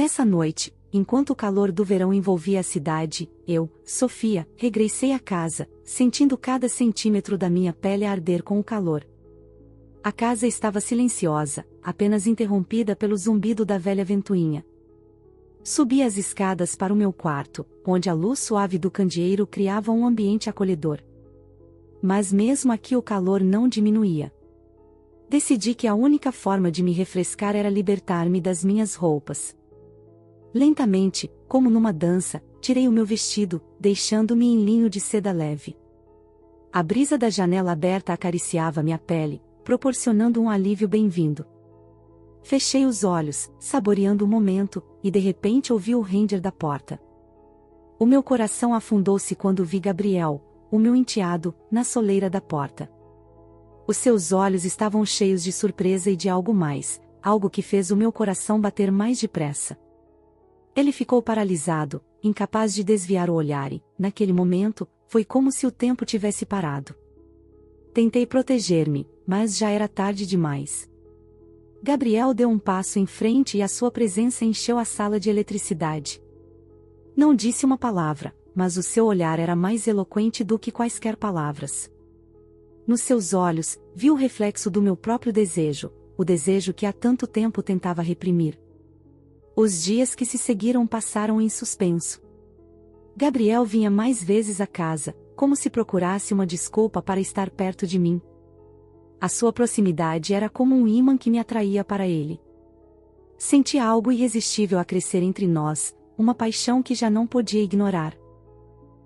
Nessa noite, enquanto o calor do verão envolvia a cidade, eu, Sofia, regressei à casa, sentindo cada centímetro da minha pele arder com o calor. A casa estava silenciosa, apenas interrompida pelo zumbido da velha ventoinha. Subi as escadas para o meu quarto, onde a luz suave do candeeiro criava um ambiente acolhedor. Mas mesmo aqui o calor não diminuía. Decidi que a única forma de me refrescar era libertar-me das minhas roupas. Lentamente, como numa dança, tirei o meu vestido, deixando-me em linho de seda leve. A brisa da janela aberta acariciava minha pele, proporcionando um alívio bem-vindo. Fechei os olhos, saboreando o momento, e de repente ouvi o ranger da porta. O meu coração afundou-se quando vi Gabriel, o meu enteado, na soleira da porta. Os seus olhos estavam cheios de surpresa e de algo mais, algo que fez o meu coração bater mais depressa. Ele ficou paralisado, incapaz de desviar o olhar e, naquele momento, foi como se o tempo tivesse parado. Tentei proteger-me, mas já era tarde demais. Gabriel deu um passo em frente e a sua presença encheu a sala de eletricidade. Não disse uma palavra, mas o seu olhar era mais eloquente do que quaisquer palavras. Nos seus olhos, vi o reflexo do meu próprio desejo, o desejo que há tanto tempo tentava reprimir. Os dias que se seguiram passaram em suspenso. Gabriel vinha mais vezes à casa, como se procurasse uma desculpa para estar perto de mim. A sua proximidade era como um ímã que me atraía para ele. Senti algo irresistível a crescer entre nós, uma paixão que já não podia ignorar.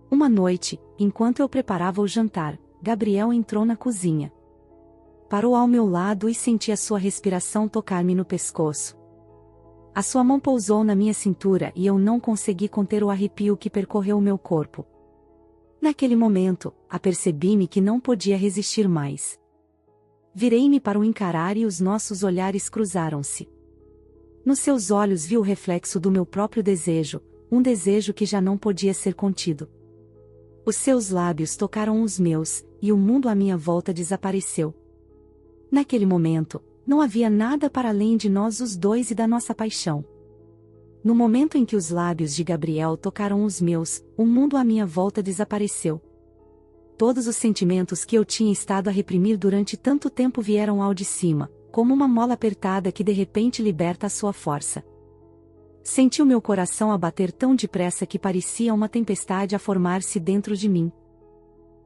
Uma noite, enquanto eu preparava o jantar, Gabriel entrou na cozinha. Parou ao meu lado e senti a sua respiração tocar-me no pescoço. A sua mão pousou na minha cintura e eu não consegui conter o arrepio que percorreu o meu corpo. Naquele momento, apercebi-me que não podia resistir mais. Virei-me para o encarar e os nossos olhares cruzaram-se. Nos seus olhos vi o reflexo do meu próprio desejo, um desejo que já não podia ser contido. Os seus lábios tocaram os meus, e o mundo à minha volta desapareceu. Naquele momento, não havia nada para além de nós os dois e da nossa paixão. No momento em que os lábios de Gabriel tocaram os meus, o mundo à minha volta desapareceu. Todos os sentimentos que eu tinha estado a reprimir durante tanto tempo vieram ao de cima, como uma mola apertada que de repente liberta a sua força. Senti o meu coração a bater tão depressa que parecia uma tempestade a formar-se dentro de mim.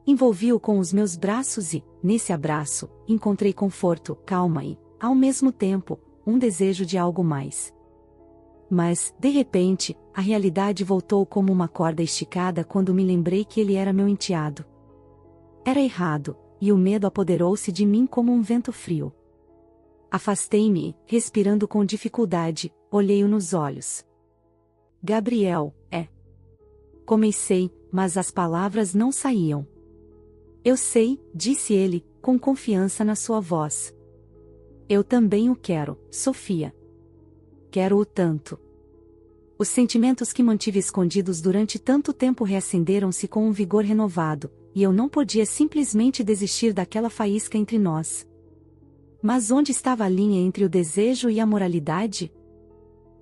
Envolvi-o com os meus braços e, nesse abraço, encontrei conforto, calma e, ao mesmo tempo, um desejo de algo mais. Mas, de repente, a realidade voltou como uma corda esticada quando me lembrei que ele era meu enteado. Era errado, e o medo apoderou-se de mim como um vento frio. Afastei-me e, respirando com dificuldade, olhei-o nos olhos. Gabriel, Comecei, mas as palavras não saíam. Eu sei, disse ele, com confiança na sua voz. Eu também o quero, Sofia. Quero-o tanto. Os sentimentos que mantive escondidos durante tanto tempo reacenderam-se com um vigor renovado, e eu não podia simplesmente desistir daquela faísca entre nós. Mas onde estava a linha entre o desejo e a moralidade?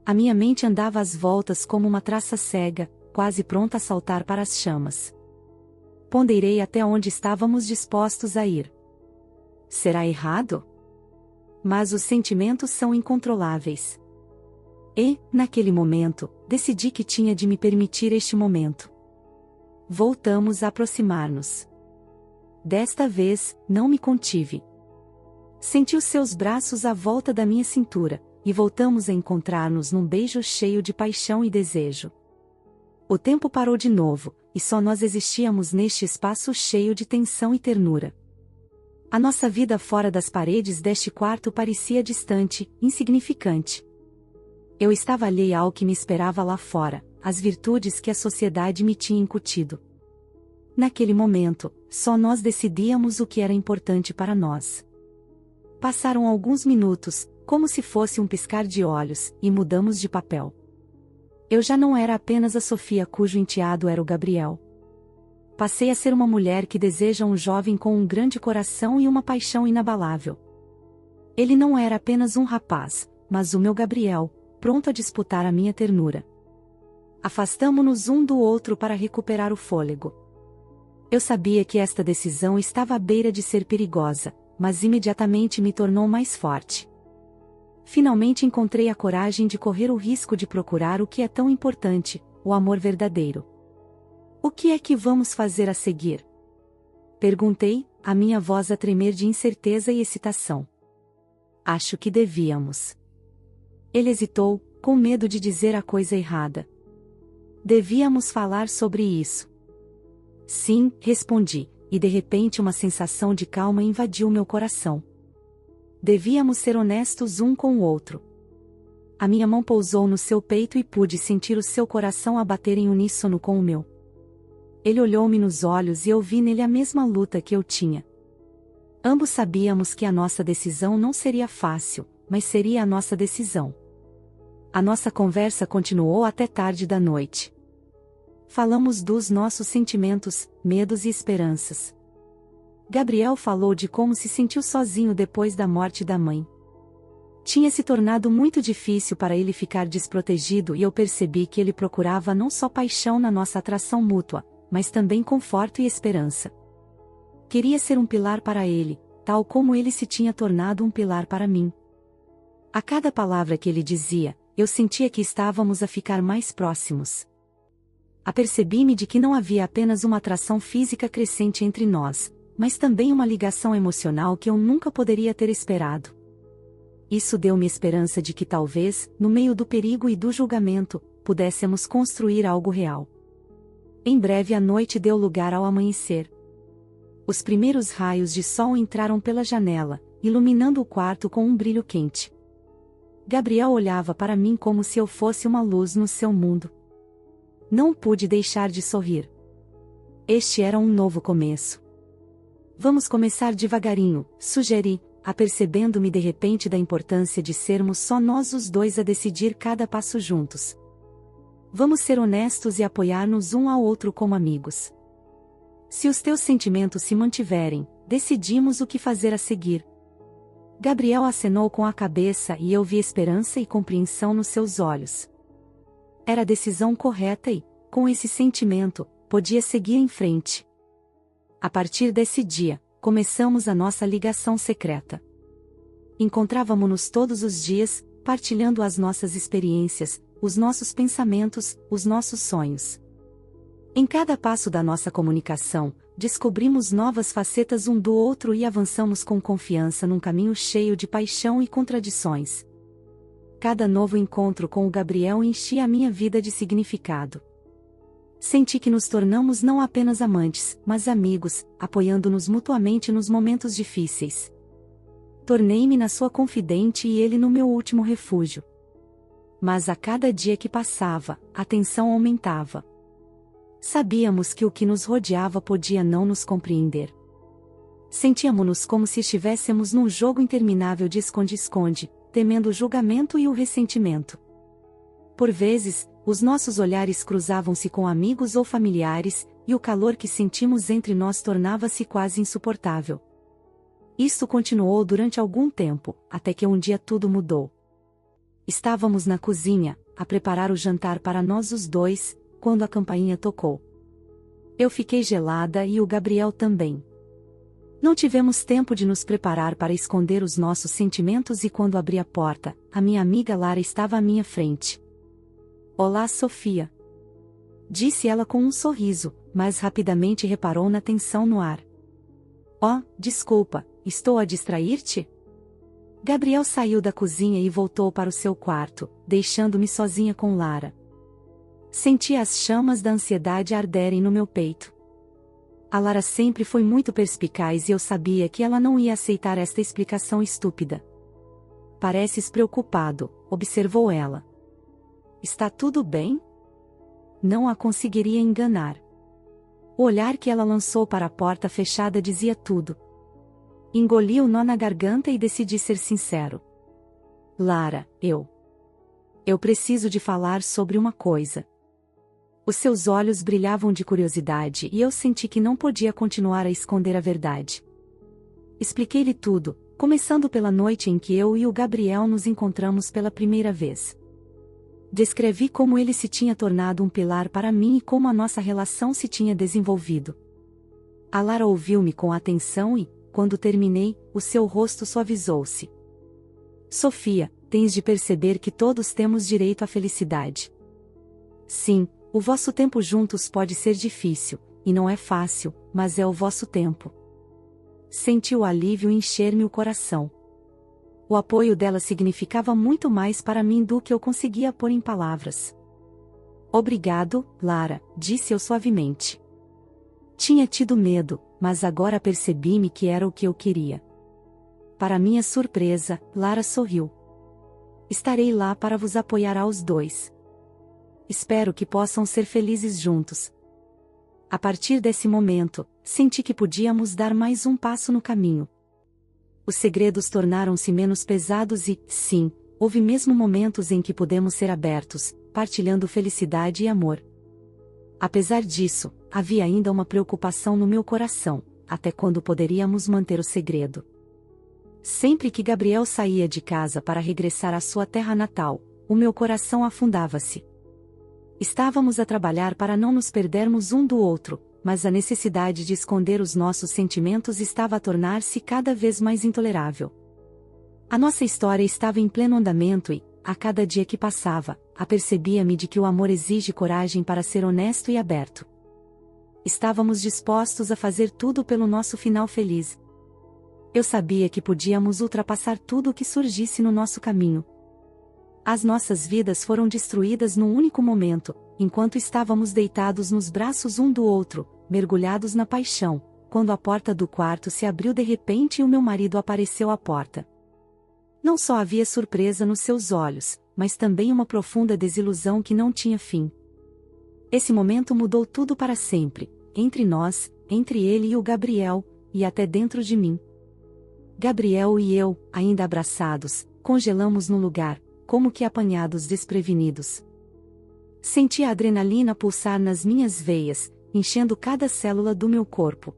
A minha mente andava às voltas como uma traça cega, quase pronta a saltar para as chamas. Ponderei até onde estávamos dispostos a ir. Será errado? Mas os sentimentos são incontroláveis. E, naquele momento, decidi que tinha de me permitir este momento. Voltamos a aproximar-nos. Desta vez, não me contive. Senti os seus braços à volta da minha cintura, e voltamos a encontrar-nos num beijo cheio de paixão e desejo. O tempo parou de novo, e só nós existíamos neste espaço cheio de tensão e ternura. A nossa vida fora das paredes deste quarto parecia distante, insignificante. Eu estava alheia ao que me esperava lá fora, às virtudes que a sociedade me tinha incutido. Naquele momento, só nós decidíamos o que era importante para nós. Passaram alguns minutos, como se fosse um piscar de olhos, e mudamos de papel. Eu já não era apenas a Sofia cujo enteado era o Gabriel. Passei a ser uma mulher que deseja um jovem com um grande coração e uma paixão inabalável. Ele não era apenas um rapaz, mas o meu Gabriel, pronto a disputar a minha ternura. Afastamo-nos um do outro para recuperar o fôlego. Eu sabia que esta decisão estava à beira de ser perigosa, mas imediatamente me tornou mais forte. Finalmente encontrei a coragem de correr o risco de procurar o que é tão importante, o amor verdadeiro. O que é que vamos fazer a seguir? Perguntei, a minha voz a tremer de incerteza e excitação. Acho que devíamos. Ele hesitou, com medo de dizer a coisa errada. Devíamos falar sobre isso. Sim, respondi, e de repente uma sensação de calma invadiu meu coração. Devíamos ser honestos um com o outro. A minha mão pousou no seu peito e pude sentir o seu coração a bater em uníssono com o meu. Ele olhou-me nos olhos e eu vi nele a mesma luta que eu tinha. Ambos sabíamos que a nossa decisão não seria fácil, mas seria a nossa decisão. A nossa conversa continuou até tarde da noite. Falamos dos nossos sentimentos, medos e esperanças. Gabriel falou de como se sentiu sozinho depois da morte da mãe. Tinha se tornado muito difícil para ele ficar desprotegido e eu percebi que ele procurava não só paixão na nossa atração mútua, mas também conforto e esperança. Queria ser um pilar para ele, tal como ele se tinha tornado um pilar para mim. A cada palavra que ele dizia, eu sentia que estávamos a ficar mais próximos. Apercebi-me de que não havia apenas uma atração física crescente entre nós, mas também uma ligação emocional que eu nunca poderia ter esperado. Isso deu-me esperança de que talvez, no meio do perigo e do julgamento, pudéssemos construir algo real. Em breve a noite deu lugar ao amanhecer. Os primeiros raios de sol entraram pela janela, iluminando o quarto com um brilho quente. Gabriel olhava para mim como se eu fosse uma luz no seu mundo. Não pude deixar de sorrir. Este era um novo começo. Vamos começar devagarinho, sugeri, apercebendo-me de repente da importância de sermos só nós os dois a decidir cada passo juntos. Vamos ser honestos e apoiar-nos um ao outro como amigos. Se os teus sentimentos se mantiverem, decidimos o que fazer a seguir. Gabriel acenou com a cabeça e eu vi esperança e compreensão nos seus olhos. Era a decisão correta e, com esse sentimento, podia seguir em frente. A partir desse dia, começamos a nossa ligação secreta. Encontrávamo-nos todos os dias, partilhando as nossas experiências, os nossos pensamentos, os nossos sonhos. Em cada passo da nossa comunicação, descobrimos novas facetas um do outro e avançamos com confiança num caminho cheio de paixão e contradições. Cada novo encontro com o Gabriel enchia a minha vida de significado. Senti que nos tornamos não apenas amantes, mas amigos, apoiando-nos mutuamente nos momentos difíceis. Tornei-me na sua confidente e ele no meu último refúgio. Mas a cada dia que passava, a tensão aumentava. Sabíamos que o que nos rodeava podia não nos compreender. Sentíamos-nos como se estivéssemos num jogo interminável de esconde-esconde, temendo o julgamento e o ressentimento. Por vezes, os nossos olhares cruzavam-se com amigos ou familiares, e o calor que sentimos entre nós tornava-se quase insuportável. Isto continuou durante algum tempo, até que um dia tudo mudou. Estávamos na cozinha, a preparar o jantar para nós os dois, quando a campainha tocou. Eu fiquei gelada e o Gabriel também. Não tivemos tempo de nos preparar para esconder os nossos sentimentos e quando abri a porta, a minha amiga Lara estava à minha frente. Olá, Sofia. Disse ela com um sorriso, mas rapidamente reparou na tensão no ar. Oh, desculpa, estou a distrair-te? Gabriel saiu da cozinha e voltou para o seu quarto, deixando-me sozinha com Lara. Senti as chamas da ansiedade arderem no meu peito. A Lara sempre foi muito perspicaz e eu sabia que ela não ia aceitar esta explicação estúpida. Pareces preocupado, observou ela. Está tudo bem? Não a conseguiria enganar. O olhar que ela lançou para a porta fechada dizia tudo. Engoli o nó na garganta e decidi ser sincero. Lara, eu preciso de falar sobre uma coisa. Os seus olhos brilhavam de curiosidade e eu senti que não podia continuar a esconder a verdade. Expliquei-lhe tudo, começando pela noite em que eu e o Gabriel nos encontramos pela primeira vez. Descrevi como ele se tinha tornado um pilar para mim e como a nossa relação se tinha desenvolvido. A Lara ouviu-me com atenção e, quando terminei, o seu rosto suavizou-se. Sofia, tens de perceber que todos temos direito à felicidade. Sim, o vosso tempo juntos pode ser difícil, e não é fácil, mas é o vosso tempo. Senti o alívio encher-me o coração. O apoio dela significava muito mais para mim do que eu conseguia pôr em palavras. Obrigado, Lara, disse eu suavemente. Tinha tido medo, mas agora percebi-me que era o que eu queria. Para minha surpresa, Lara sorriu. Estarei lá para vos apoiar aos dois. Espero que possam ser felizes juntos. A partir desse momento, senti que podíamos dar mais um passo no caminho. Os segredos tornaram-se menos pesados e, sim, houve mesmo momentos em que pudemos ser abertos, partilhando felicidade e amor. Apesar disso, havia ainda uma preocupação no meu coração, até quando poderíamos manter o segredo. Sempre que Gabriel saía de casa para regressar à sua terra natal, o meu coração afundava-se. Estávamos a trabalhar para não nos perdermos um do outro, mas a necessidade de esconder os nossos sentimentos estava a tornar-se cada vez mais intolerável. A nossa história estava em pleno andamento e, a cada dia que passava, apercebia-me de que o amor exige coragem para ser honesto e aberto. Estávamos dispostos a fazer tudo pelo nosso final feliz. Eu sabia que podíamos ultrapassar tudo o que surgisse no nosso caminho. As nossas vidas foram destruídas num único momento, enquanto estávamos deitados nos braços um do outro, mergulhados na paixão, quando a porta do quarto se abriu de repente e o meu marido apareceu à porta. Não só havia surpresa nos seus olhos, mas também uma profunda desilusão que não tinha fim. Esse momento mudou tudo para sempre, entre nós, entre ele e o Gabriel, e até dentro de mim. Gabriel e eu, ainda abraçados, congelamos no lugar, como que apanhados desprevenidos. Senti a adrenalina pulsar nas minhas veias, enchendo cada célula do meu corpo.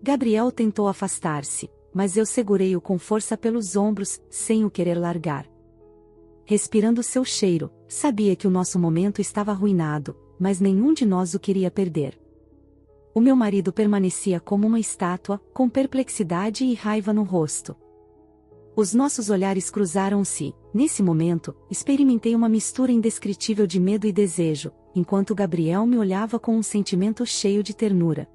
Gabriel tentou afastar-se, mas eu segurei-o com força pelos ombros, sem o querer largar. Respirando seu cheiro, sabia que o nosso momento estava arruinado, mas nenhum de nós o queria perder. O meu marido permanecia como uma estátua, com perplexidade e raiva no rosto. Os nossos olhares cruzaram-se. Nesse momento, experimentei uma mistura indescritível de medo e desejo, enquanto Gabriel me olhava com um sentimento cheio de ternura.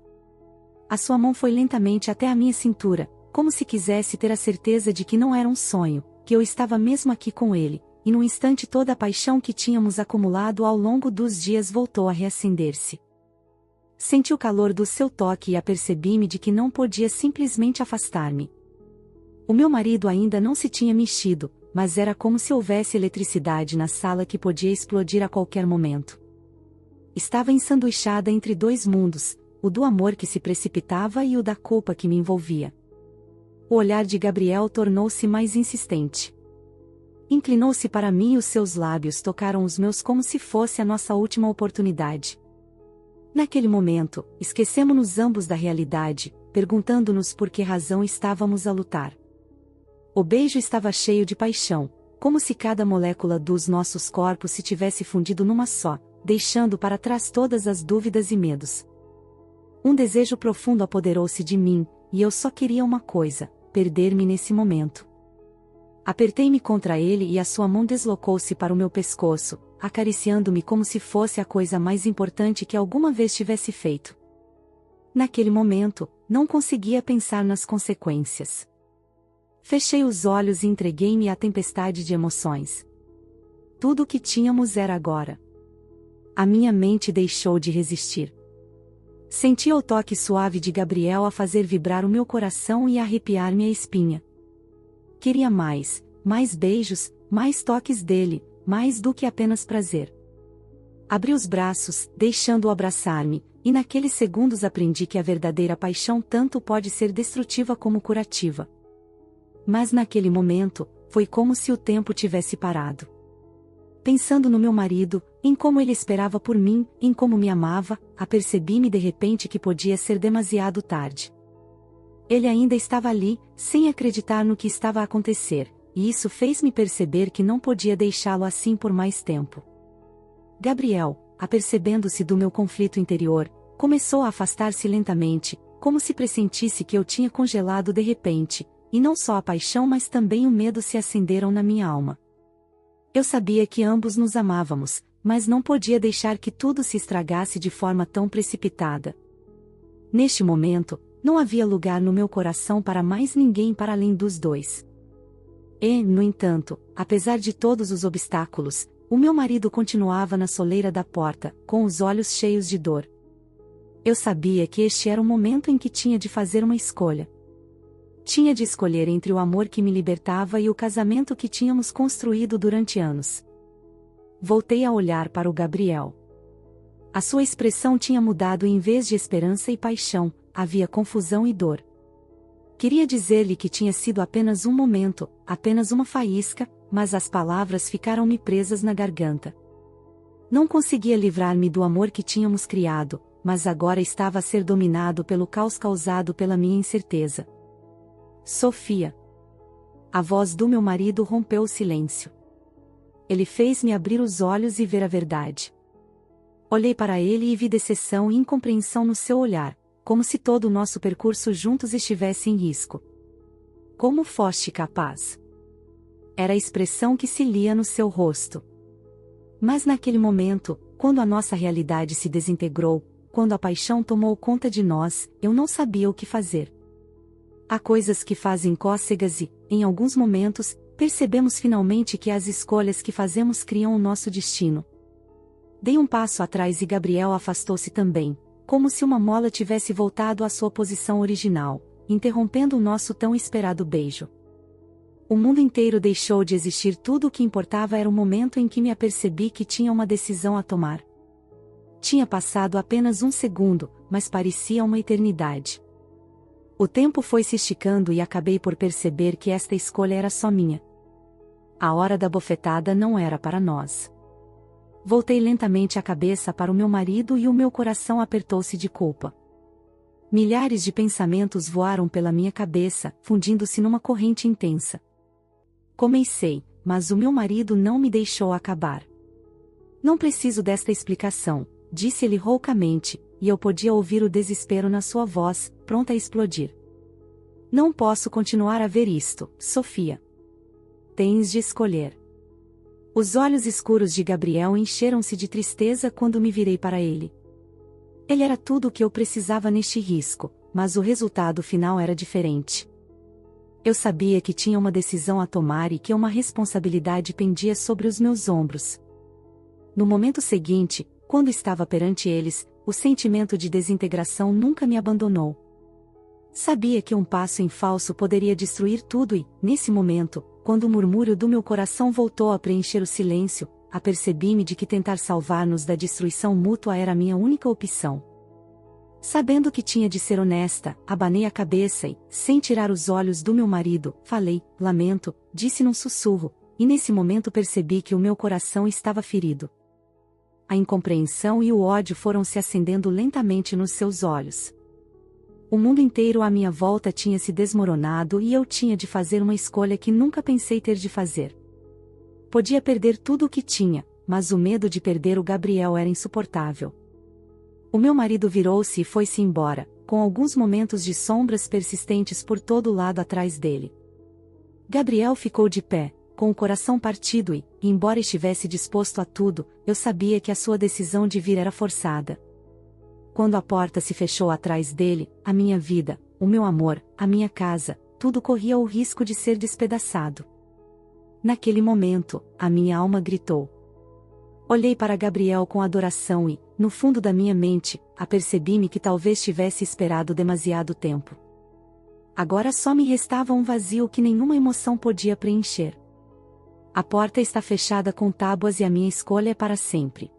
A sua mão foi lentamente até a minha cintura, como se quisesse ter a certeza de que não era um sonho, que eu estava mesmo aqui com ele, e num instante toda a paixão que tínhamos acumulado ao longo dos dias voltou a reacender-se. Senti o calor do seu toque e apercebi-me de que não podia simplesmente afastar-me. O meu marido ainda não se tinha mexido, mas era como se houvesse eletricidade na sala que podia explodir a qualquer momento. Estava ensanduichada entre dois mundos, o do amor que se precipitava e o da culpa que me envolvia. O olhar de Gabriel tornou-se mais insistente. Inclinou-se para mim e os seus lábios tocaram os meus como se fosse a nossa última oportunidade. Naquele momento, esquecemos-nos ambos da realidade, perguntando-nos por que razão estávamos a lutar. O beijo estava cheio de paixão, como se cada molécula dos nossos corpos se tivesse fundido numa só, deixando para trás todas as dúvidas e medos. Um desejo profundo apoderou-se de mim, e eu só queria uma coisa: perder-me nesse momento. Apertei-me contra ele e a sua mão deslocou-se para o meu pescoço, acariciando-me como se fosse a coisa mais importante que alguma vez tivesse feito. Naquele momento, não conseguia pensar nas consequências. Fechei os olhos e entreguei-me à tempestade de emoções. Tudo o que tínhamos era agora. A minha mente deixou de resistir. Senti o toque suave de Gabriel a fazer vibrar o meu coração e a arrepiar-me a espinha. Queria mais beijos, mais toques dele, mais do que apenas prazer. Abri os braços, deixando-o abraçar-me, e naqueles segundos aprendi que a verdadeira paixão tanto pode ser destrutiva como curativa. Mas naquele momento, foi como se o tempo tivesse parado. Pensando no meu marido, em como ele esperava por mim, em como me amava, apercebi-me de repente que podia ser demasiado tarde. Ele ainda estava ali, sem acreditar no que estava a acontecer, e isso fez-me perceber que não podia deixá-lo assim por mais tempo. Gabriel, apercebendo-se do meu conflito interior, começou a afastar-se lentamente, como se pressentisse que eu tinha congelado de repente, e não só a paixão mas também o medo se acenderam na minha alma. Eu sabia que ambos nos amávamos, mas não podia deixar que tudo se estragasse de forma tão precipitada. Neste momento, não havia lugar no meu coração para mais ninguém para além dos dois. E, no entanto, apesar de todos os obstáculos, o meu marido continuava na soleira da porta, com os olhos cheios de dor. Eu sabia que este era o momento em que tinha de fazer uma escolha. Tinha de escolher entre o amor que me libertava e o casamento que tínhamos construído durante anos. Voltei a olhar para o Gabriel. A sua expressão tinha mudado e em vez de esperança e paixão, havia confusão e dor. Queria dizer-lhe que tinha sido apenas um momento, apenas uma faísca, mas as palavras ficaram-me presas na garganta. Não conseguia livrar-me do amor que tínhamos criado, mas agora estava a ser dominado pelo caos causado pela minha incerteza. Sofia. A voz do meu marido rompeu o silêncio. Ele fez-me abrir os olhos e ver a verdade. Olhei para ele e vi decepção e incompreensão no seu olhar, como se todo o nosso percurso juntos estivesse em risco. Como foste capaz? Era a expressão que se lia no seu rosto. Mas naquele momento, quando a nossa realidade se desintegrou, quando a paixão tomou conta de nós, eu não sabia o que fazer. Há coisas que fazem cócegas e, em alguns momentos, percebemos finalmente que as escolhas que fazemos criam o nosso destino. Dei um passo atrás e Gabriel afastou-se também, como se uma mola tivesse voltado à sua posição original, interrompendo o nosso tão esperado beijo. O mundo inteiro deixou de existir, tudo o que importava era o momento em que me apercebi que tinha uma decisão a tomar. Tinha passado apenas um segundo, mas parecia uma eternidade. O tempo foi se esticando e acabei por perceber que esta escolha era só minha. A hora da bofetada não era para nós. Voltei lentamente a cabeça para o meu marido e o meu coração apertou-se de culpa. Milhares de pensamentos voaram pela minha cabeça, fundindo-se numa corrente intensa. Comecei, mas o meu marido não me deixou acabar. Não preciso desta explicação, disse ele roucamente, e eu podia ouvir o desespero na sua voz, pronta a explodir. Não posso continuar a ver isto, Sofia. Tens de escolher. Os olhos escuros de Gabriel encheram-se de tristeza quando me virei para ele. Ele era tudo o que eu precisava neste risco, mas o resultado final era diferente. Eu sabia que tinha uma decisão a tomar e que uma responsabilidade pendia sobre os meus ombros. No momento seguinte, quando estava perante eles, o sentimento de desintegração nunca me abandonou. Sabia que um passo em falso poderia destruir tudo e, nesse momento, quando o murmúrio do meu coração voltou a preencher o silêncio, apercebi-me de que tentar salvar-nos da destruição mútua era a minha única opção. Sabendo que tinha de ser honesta, abanei a cabeça e, sem tirar os olhos do meu marido, falei, lamento, disse num sussurro, e nesse momento percebi que o meu coração estava ferido. A incompreensão e o ódio foram se acendendo lentamente nos seus olhos. O mundo inteiro à minha volta tinha se desmoronado e eu tinha de fazer uma escolha que nunca pensei ter de fazer. Podia perder tudo o que tinha, mas o medo de perder o Gabriel era insuportável. O meu marido virou-se e foi-se embora, com alguns momentos de sombras persistentes por todo o lado atrás dele. Gabriel ficou de pé, com o coração partido e, embora estivesse disposto a tudo, eu sabia que a sua decisão de vir era forçada. Quando a porta se fechou atrás dele, a minha vida, o meu amor, a minha casa, tudo corria o risco de ser despedaçado. Naquele momento, a minha alma gritou. Olhei para Gabriel com adoração e, no fundo da minha mente, apercebi-me que talvez tivesse esperado demasiado tempo. Agora só me restava um vazio que nenhuma emoção podia preencher. A porta está fechada com tábuas e a minha escolha é para sempre.